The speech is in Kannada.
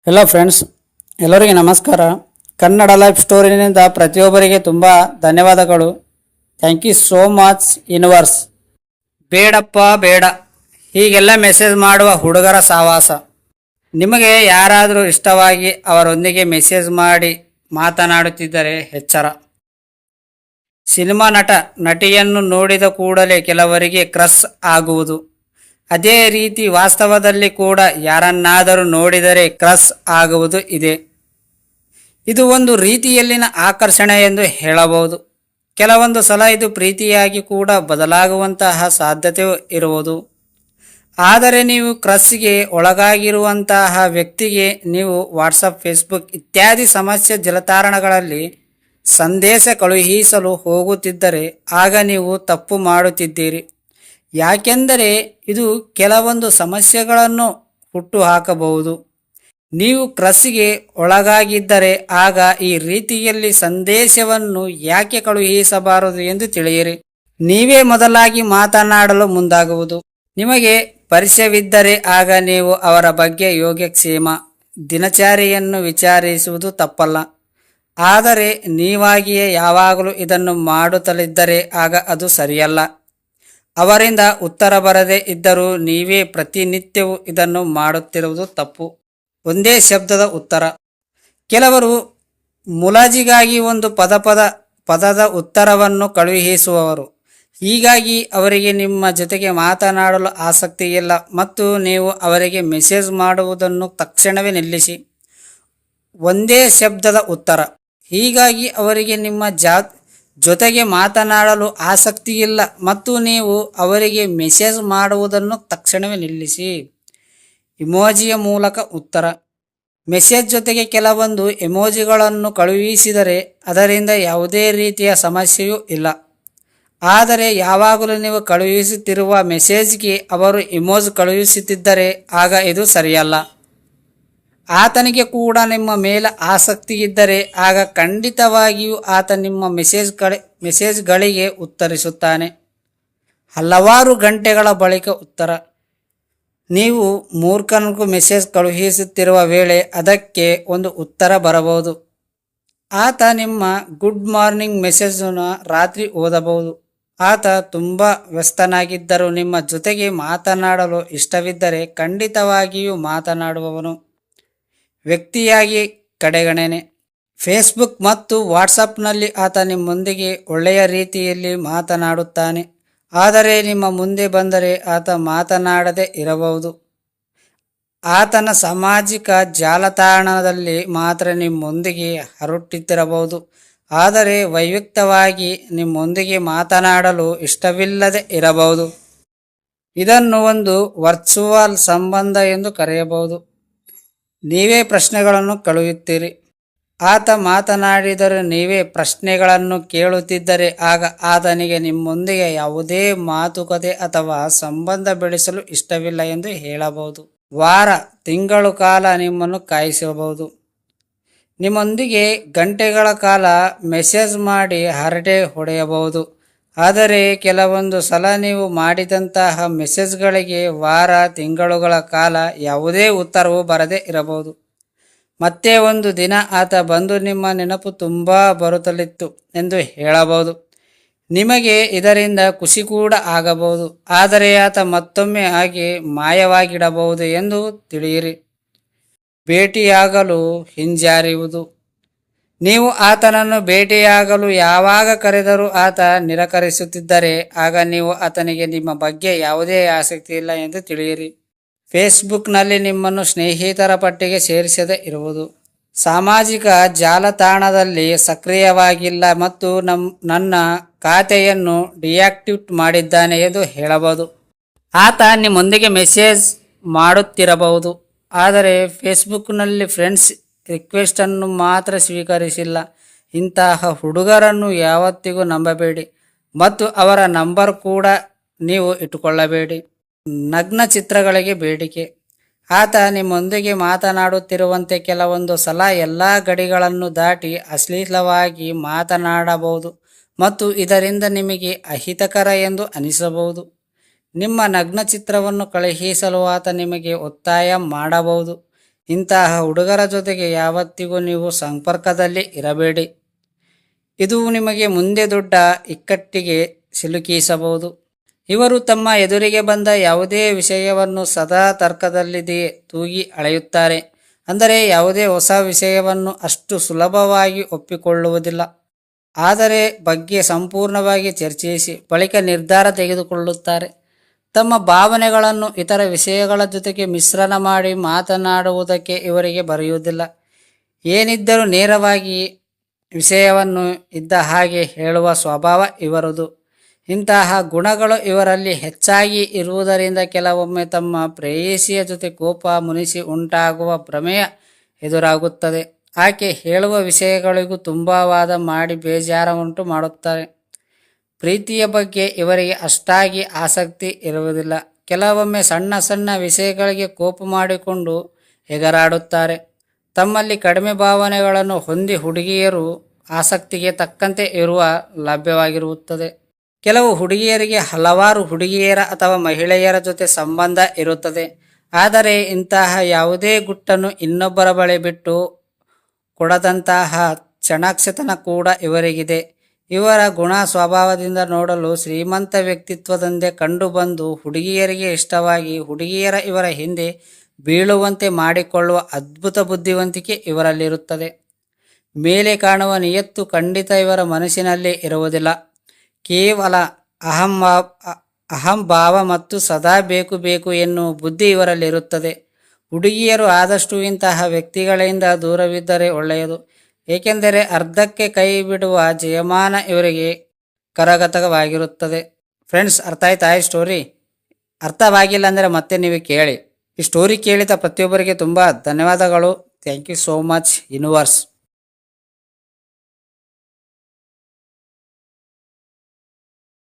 ಹೆಲೋ ಫ್ರೆಂಡ್ಸ್, ಎಲ್ಲರಿಗೆ ನಮಸ್ಕಾರ. ಕನ್ನಡ ಲೈಫ್ ಸ್ಟೋರಿನಿಂದ ಪ್ರತಿಯೊಬ್ಬರಿಗೆ ತುಂಬ ಧನ್ಯವಾದಗಳು. Thank you so much universe. ಬೇಡಪ್ಪ ಬೇಡ, ಹೀಗೆಲ್ಲ ಮೆಸೇಜ್ ಮಾಡುವ ಹುಡುಗರ ಸಾವಾಸ. ನಿಮಗೆ ಯಾರಾದರೂ ಇಷ್ಟವಾಗಿ ಅವರೊಂದಿಗೆ ಮೆಸೇಜ್ ಮಾಡಿ ಮಾತನಾಡುತ್ತಿದ್ದರೆ ಎಚ್ಚರ. ಸಿನಿಮಾ ನಟ ನಟಿಯನ್ನು ನೋಡಿದ ಕೂಡಲೇ ಕೆಲವರಿಗೆ ಕ್ರಶ್ ಆಗುವುದು. ಅದೇ ರೀತಿ ವಾಸ್ತವದಲ್ಲಿ ಕೂಡ ಯಾರನ್ನಾದರೂ ನೋಡಿದರೆ ಕ್ರಶ್ ಆಗುವುದು ಇದೆ. ಇದು ಒಂದು ರೀತಿಯಲ್ಲಿನ ಆಕರ್ಷಣೆ ಎಂದು ಹೇಳಬಹುದು. ಕೆಲವೊಂದು ಸಲ ಇದು ಪ್ರೀತಿಯಾಗಿ ಕೂಡ ಬದಲಾಗುವಂತಹ ಸಾಧ್ಯತೆಯೂ ಇರುವುದು. ಆದರೆ ನೀವು ಕ್ರಶ್ಗೆ ಒಳಗಾಗಿರುವಂತಹ ವ್ಯಕ್ತಿಗೆ ನೀವು ವಾಟ್ಸಪ್, ಫೇಸ್ಬುಕ್ ಇತ್ಯಾದಿ ಸಮಸ್ಯೆ ಜಾಲತಾಣಗಳಲ್ಲಿ ಸಂದೇಶ ಕಳುಹಿಸಲು ಹೋಗುತ್ತಿದ್ದರೆ ಆಗ ನೀವು ತಪ್ಪು ಮಾಡುತ್ತಿದ್ದೀರಿ. ಯಾಕೆಂದರೆ ಇದು ಕೆಲವೊಂದು ಸಮಸ್ಯೆಗಳನ್ನು ಹುಟ್ಟು ಹಾಕಬಹುದು. ನೀವು ಕ್ರಶ್ಗೆ ಒಳಗಾಗಿದ್ದರೆ ಆಗ ಈ ರೀತಿಯಲ್ಲಿ ಸಂದೇಶವನ್ನು ಯಾಕೆ ಕಳುಹಿಸಬಾರದು ಎಂದು ತಿಳಿಯಿರಿ. ನೀವೇ ಮೊದಲಾಗಿ ಮಾತನಾಡಲು ಮುಂದಾಗುವುದು. ನಿಮಗೆ ಪರಿಚಯವಿದ್ದರೆ ಆಗ ನೀವು ಅವರ ಬಗ್ಗೆ ಯೋಗಕ್ಷೇಮ, ದಿನಚರಿಯನ್ನು ವಿಚಾರಿಸುವುದು ತಪ್ಪಲ್ಲ. ಆದರೆ ನೀವಾಗಿಯೇ ಯಾವಾಗಲೂ ಇದನ್ನು ಮಾಡುತ್ತಲಿದ್ದರೆ ಆಗ ಅದು ಸರಿಯಲ್ಲ. ಅವರಿಂದ ಉತ್ತರ ಬರದೇ ಇದ್ದರೂ ನೀವೇ ಪ್ರತಿನಿತ್ಯವೂ ಇದನ್ನು ಮಾಡುತ್ತಿರುವುದು ತಪ್ಪು. ಒಂದೇ ಶಬ್ದದ ಉತ್ತರ. ಕೆಲವರು ಮುಲಾಜಿಗಾಗಿ ಒಂದು ಪದದ ಉತ್ತರವನ್ನು ಕಳುಹಿಸುವವರು. ಹೀಗಾಗಿ ಅವರಿಗೆ ನಿಮ್ಮ ಜೊತೆಗೆ ಮಾತನಾಡಲು ಆಸಕ್ತಿ ಇಲ್ಲ ಮತ್ತು ನೀವು ಅವರಿಗೆ ಮೆಸೇಜ್ ಮಾಡುವುದನ್ನು ತಕ್ಷಣವೇ ನಿಲ್ಲಿಸಿ. ಒಂದೇ ಶಬ್ದದ ಉತ್ತರ. ಹೀಗಾಗಿ ಅವರಿಗೆ ನಿಮ್ಮ ಜೊತೆಗೆ ಮಾತನಾಡಲು ಆಸಕ್ತಿ ಇಲ್ಲ ಮತ್ತು ನೀವು ಅವರಿಗೆ ಮೆಸೇಜ್ ಮಾಡುವುದನ್ನು ತಕ್ಷಣವೇ ನಿಲ್ಲಿಸಿ. ಇಮೋಜಿಯ ಮೂಲಕ ಉತ್ತರ. ಮೆಸೇಜ್ ಜೊತೆಗೆ ಕೆಲವೊಂದು ಎಮೋಜಿಗಳನ್ನು ಕಳುಹಿಸಿದರೆ ಅದರಿಂದ ಯಾವುದೇ ರೀತಿಯ ಸಮಸ್ಯೆಯೂ ಇಲ್ಲ. ಆದರೆ ಯಾವಾಗಲೂ ನೀವು ಕಳುಹಿಸುತ್ತಿರುವ ಮೆಸೇಜ್ಗೆ ಅವರು ಇಮೋಜ್ ಕಳುಹಿಸುತ್ತಿದ್ದರೆ ಆಗ ಇದು ಸರಿಯಲ್ಲ. ಆತನಿಗೆ ಕೂಡ ನಿಮ್ಮ ಮೇಲೆ ಆಸಕ್ತಿ ಇದ್ದರೆ ಆಗ ಖಂಡಿತವಾಗಿಯೂ ಆತ ನಿಮ್ಮ ಮೆಸೇಜ್ಗಳಿಗೆ ಉತ್ತರಿಸುತ್ತಾನೆ. ಹಲವಾರು ಗಂಟೆಗಳ ಬಳಿಕ ಉತ್ತರ. ನೀವು ಮೂರ್ಖನಿಗೂ ಮೆಸೇಜ್ ಕಳುಹಿಸುತ್ತಿರುವ ವೇಳೆ ಅದಕ್ಕೆ ಒಂದು ಉತ್ತರ ಬರಬಹುದು. ಆತ ನಿಮ್ಮ ಗುಡ್ ಮಾರ್ನಿಂಗ್ ಮೆಸೇಜನ್ನು ರಾತ್ರಿ ಓದಬಹುದು. ಆತ ತುಂಬ ವ್ಯಸ್ತನಾಗಿದ್ದರೂ ನಿಮ್ಮ ಜೊತೆಗೆ ಮಾತನಾಡಲು ಇಷ್ಟವಿದ್ದರೆ ಖಂಡಿತವಾಗಿಯೂ ಮಾತನಾಡುವವನು. ವ್ಯಕ್ತಿಯಾಗಿ ಕಡೆಗಣನೆ. ಫೇಸ್ಬುಕ್ ಮತ್ತು ವಾಟ್ಸಪ್ನಲ್ಲಿ ಆತ ನಿಮ್ಮೊಂದಿಗೆ ಒಳ್ಳೆಯ ರೀತಿಯಲ್ಲಿ ಮಾತನಾಡುತ್ತಾನೆ. ಆದರೆ ನಿಮ್ಮ ಮುಂದೆ ಬಂದರೆ ಆತ ಮಾತನಾಡದೇ ಇರಬಹುದು. ಆತನ ಸಾಮಾಜಿಕ ಜಾಲತಾಣದಲ್ಲಿ ಮಾತ್ರ ನಿಮ್ಮೊಂದಿಗೆ ಹರಟುತ್ತಿರಬಹುದು. ಆದರೆ ವೈಯಕ್ತಿಕವಾಗಿ ನಿಮ್ಮೊಂದಿಗೆ ಮಾತನಾಡಲು ಇಷ್ಟವಿಲ್ಲದೆ ಇರಬಹುದು. ಇದನ್ನು ಒಂದು ವರ್ಚುವಲ್ ಸಂಬಂಧ ಎಂದು ಕರೆಯಬಹುದು. ನೀವೇ ಪ್ರಶ್ನೆಗಳನ್ನು ಕಳುಹಿಸುತ್ತೀರಿ. ಆತ ಮಾತನಾಡಿದರೆ ನೀವೇ ಪ್ರಶ್ನೆಗಳನ್ನು ಕೇಳುತ್ತಿದ್ದರೆ ಆಗ ಆತನಿಗೆ ನಿಮ್ಮೊಂದಿಗೆ ಯಾವುದೇ ಮಾತುಕತೆ ಅಥವಾ ಸಂಬಂಧ ಬೆಳೆಸಲು ಇಷ್ಟವಿಲ್ಲ ಎಂದು ಹೇಳಬಹುದು. ವಾರ, ತಿಂಗಳು ಕಾಲ ನಿಮ್ಮನ್ನು ಕಾಯಿಸಬಹುದು. ನಿಮ್ಮೊಂದಿಗೆ ಗಂಟೆಗಳ ಕಾಲ ಮೆಸೇಜ್ ಮಾಡಿ ಹರಟೆ ಹೊಡೆಯಬಹುದು. ಆದರೆ ಕೆಲವೊಂದು ಸಲ ನೀವು ಮಾಡಿದಂತಹ ಮೆಸೇಜ್ಗಳಿಗೆ ವಾರ, ತಿಂಗಳುಗಳ ಕಾಲ ಯಾವುದೇ ಉತ್ತರವೂ ಬರದೇ ಇರಬಹುದು. ಮತ್ತೆ ಒಂದು ದಿನ ಆತ ಬಂದು ನಿಮ್ಮ ನೆನಪು ತುಂಬ ಬರುತ್ತಲಿತ್ತು ಎಂದು ಹೇಳಬಹುದು. ನಿಮಗೆ ಇದರಿಂದ ಖುಷಿ ಕೂಡ ಆಗಬಹುದು. ಆದರೆ ಆತ ಮತ್ತೊಮ್ಮೆ ಹಾಗೆ ಮಾಯವಾಗಿಡಬಹುದು ಎಂದು ತಿಳಿಯಿರಿ. ಭೇಟಿಯಾಗಲು ಹಿಂಜರಿಯುವುದು. ನೀವು ಆತನನ್ನು ಭೇಟಿಯಾಗಲು ಯಾವಾಗ ಕರೆದರೂ ಆತ ನಿರಾಕರಿಸುತ್ತಿದ್ದರೆ ಆಗ ನೀವು ಆತನಿಗೆ ನಿಮ್ಮ ಬಗ್ಗೆ ಯಾವುದೇ ಆಸಕ್ತಿ ಇಲ್ಲ ಎಂದು ತಿಳಿಯಿರಿ. ಫೇಸ್ಬುಕ್ನಲ್ಲಿ ನಿಮ್ಮನ್ನು ಸ್ನೇಹಿತರ ಪಟ್ಟಿಗೆ ಸೇರಿಸದೇ ಇರುವುದು. ಸಾಮಾಜಿಕ ಜಾಲತಾಣದಲ್ಲಿ ಸಕ್ರಿಯವಾಗಿಲ್ಲ ಮತ್ತು ನನ್ನ ಖಾತೆಯನ್ನು ಡಿಯಾಕ್ಟಿವೇಟ್ ಮಾಡಿದ್ದಾನೆ ಎಂದು ಹೇಳಬಹುದು. ಆತ ನಿಮ್ಮೊಂದಿಗೆ ಮೆಸೇಜ್ ಮಾಡುತ್ತಿರಬಹುದು. ಆದರೆ ಫೇಸ್ಬುಕ್ನಲ್ಲಿ ಫ್ರೆಂಡ್ಸ್ ರಿಕ್ವೆಸ್ಟನ್ನು ಮಾತ್ರ ಸ್ವೀಕರಿಸಿಲ್ಲ. ಇಂತಹ ಹುಡುಗರನ್ನು ಯಾವತ್ತಿಗೂ ನಂಬಬೇಡಿ ಮತ್ತು ಅವರ ನಂಬರ್ ಕೂಡ ನೀವು ಇಟ್ಟುಕೊಳ್ಳಬೇಡಿ. ನಗ್ನ ಚಿತ್ರಗಳಿಗೆ ಬೇಡಿಕೆ. ಆತ ನಿಮ್ಮೊಂದಿಗೆ ಮಾತನಾಡುತ್ತಿರುವಂತೆ ಕೆಲವೊಂದು ಸಲ ಎಲ್ಲ ಗಡಿಗಳನ್ನು ದಾಟಿ ಅಶ್ಲೀಲವಾಗಿ ಮಾತನಾಡಬಹುದು ಮತ್ತು ಇದರಿಂದ ನಿಮಗೆ ಅಹಿತಕರ ಎಂದು ಅನಿಸಬಹುದು. ನಿಮ್ಮ ನಗ್ನ ಚಿತ್ರವನ್ನು ಕಳುಹಿಸಲು ಆತ ನಿಮಗೆ ಒತ್ತಾಯ ಮಾಡಬಹುದು. ಇಂತಹ ಹುಡುಗರ ಜೊತೆಗೆ ಯಾವತ್ತಿಗೂ ನೀವು ಸಂಪರ್ಕದಲ್ಲಿ ಇರಬೇಡಿ. ಇದು ನಿಮಗೆ ಮುಂದೆ ದೊಡ್ಡ ಇಕ್ಕಟ್ಟಿಗೆ ಸಿಲುಕಿಸಬಹುದು. ಇವರು ತಮ್ಮ ಎದುರಿಗೆ ಬಂದ ಯಾವುದೇ ವಿಷಯವನ್ನು ಸದಾ ತರ್ಕದಲ್ಲಿದೆಯೇ ತೂಗಿ ಅಳೆಯುತ್ತಾರೆ. ಅಂದರೆ ಯಾವುದೇ ಹೊಸ ವಿಷಯವನ್ನು ಅಷ್ಟು ಸುಲಭವಾಗಿ ಒಪ್ಪಿಕೊಳ್ಳುವುದಿಲ್ಲ. ಆದರೆ ಬಗ್ಗೆ ಸಂಪೂರ್ಣವಾಗಿ ಚರ್ಚಿಸಿ ಬಳಿಕ ನಿರ್ಧಾರ ತೆಗೆದುಕೊಳ್ಳುತ್ತಾರೆ. ತಮ್ಮ ಭಾವನೆಗಳನ್ನು ಇತರ ವಿಷಯಗಳ ಜೊತೆಗೆ ಮಿಶ್ರಣ ಮಾಡಿ ಮಾತನಾಡುವುದಕ್ಕೆ ಇವರಿಗೆ ಬರೆಯುವುದಿಲ್ಲ. ಏನಿದ್ದರೂ ನೇರವಾಗಿ ವಿಷಯವನ್ನು ಇದ್ದ ಹಾಗೆ ಹೇಳುವ ಸ್ವಭಾವ ಇವರದು. ಇಂತಹ ಗುಣಗಳು ಇವರಲ್ಲಿ ಹೆಚ್ಚಾಗಿ ಇರುವುದರಿಂದ ಕೆಲವೊಮ್ಮೆ ತಮ್ಮ ಪ್ರೇಯಸಿಯ ಜೊತೆ ಕೋಪ ಮುನಿಸಿ ಉಂಟಾಗುವ ಭ್ರಮೆಯ ಎದುರಾಗುತ್ತದೆ. ಆಕೆ ಹೇಳುವ ವಿಷಯಗಳಿಗೂ ತುಂಬ ವಾದ ಮಾಡಿ ಬೇಜಾರ ಉಂಟು ಮಾಡುತ್ತಾರೆ. ಪ್ರೀತಿಯ ಬಗ್ಗೆ ಇವರಿಗೆ ಅಷ್ಟಾಗಿ ಆಸಕ್ತಿ ಇರುವುದಿಲ್ಲ. ಕೆಲವೊಮ್ಮೆ ಸಣ್ಣ ಸಣ್ಣ ವಿಷಯಗಳಿಗೆ ಕೋಪ ಮಾಡಿಕೊಂಡು ಎಗರಾಡುತ್ತಾರೆ. ತಮ್ಮಲ್ಲಿ ಕಡಿಮೆ ಭಾವನೆಗಳನ್ನು ಹೊಂದಿ ಹುಡುಗಿಯರು ಆಸಕ್ತಿಗೆ ತಕ್ಕಂತೆ ಇರುವ ಲಭ್ಯವಾಗಿರುತ್ತದೆ. ಕೆಲವು ಹುಡುಗಿಯರಿಗೆ ಹಲವಾರು ಹುಡುಗಿಯರ ಅಥವಾ ಮಹಿಳೆಯರ ಜೊತೆ ಸಂಬಂಧ ಇರುತ್ತದೆ. ಆದರೆ ಇಂತಹ ಯಾವುದೇ ಗುಟ್ಟನ್ನು ಇನ್ನೊಬ್ಬರ ಬಳಿ ಬಿಟ್ಟು ಕೊಡದಂತಹ ಚಾಣಾಕ್ಷತನ ಕೂಡ ಇವರಿಗಿದೆ. ಇವರ ಗುಣ ಸ್ವಭಾವದಿಂದ ನೋಡಲು ಶ್ರೀಮಂತ ವ್ಯಕ್ತಿತ್ವದಂತೆ ಕಂಡುಬಂದು ಹುಡುಗಿಯರಿಗೆ ಇಷ್ಟವಾಗಿ ಹುಡುಗಿಯರ ಇವರ ಹಿಂದೆ ಬೀಳುವಂತೆ ಮಾಡಿಕೊಳ್ಳುವ ಅದ್ಭುತ ಬುದ್ಧಿವಂತಿಕೆ ಇವರಲ್ಲಿರುತ್ತದೆ. ಮೇಲೆ ಕಾಣುವ ನಿಯತ್ತು ಖಂಡಿತ ಇವರ ಮನಸ್ಸಿನಲ್ಲಿ ಇರುವುದಿಲ್ಲ. ಕೇವಲ ಅಹಂಭಾವ ಮತ್ತು ಸದಾ ಬೇಕು ಬೇಕು ಎನ್ನುವ ಬುದ್ಧಿ ಇವರಲ್ಲಿರುತ್ತದೆ. ಹುಡುಗಿಯರು ಆದಷ್ಟು ಇಂತಹ ವ್ಯಕ್ತಿಗಳಿಂದ ದೂರವಿದ್ದರೆ ಒಳ್ಳೆಯದು. ಏಕೆಂದರೆ ಅರ್ಧಕ್ಕೆ ಕೈ ಬಿಡುವ ಜಯಮಾನ ಇವರಿಗೆ ಕರಗತವಾಗಿರುತ್ತದೆ. ಫ್ರೆಂಡ್ಸ್, ಅರ್ಥ ಆಯ್ತಾ ಈ ಸ್ಟೋರಿ? ಅರ್ಥವಾಗಿಲ್ಲ ಅಂದರೆ ಮತ್ತೆ ನೀವು ಕೇಳಿ. ಈ ಸ್ಟೋರಿ ಕೇಳಿದ ಪ್ರತಿಯೊಬ್ಬರಿಗೆ ತುಂಬ ಧನ್ಯವಾದಗಳು. Thank you so much universe.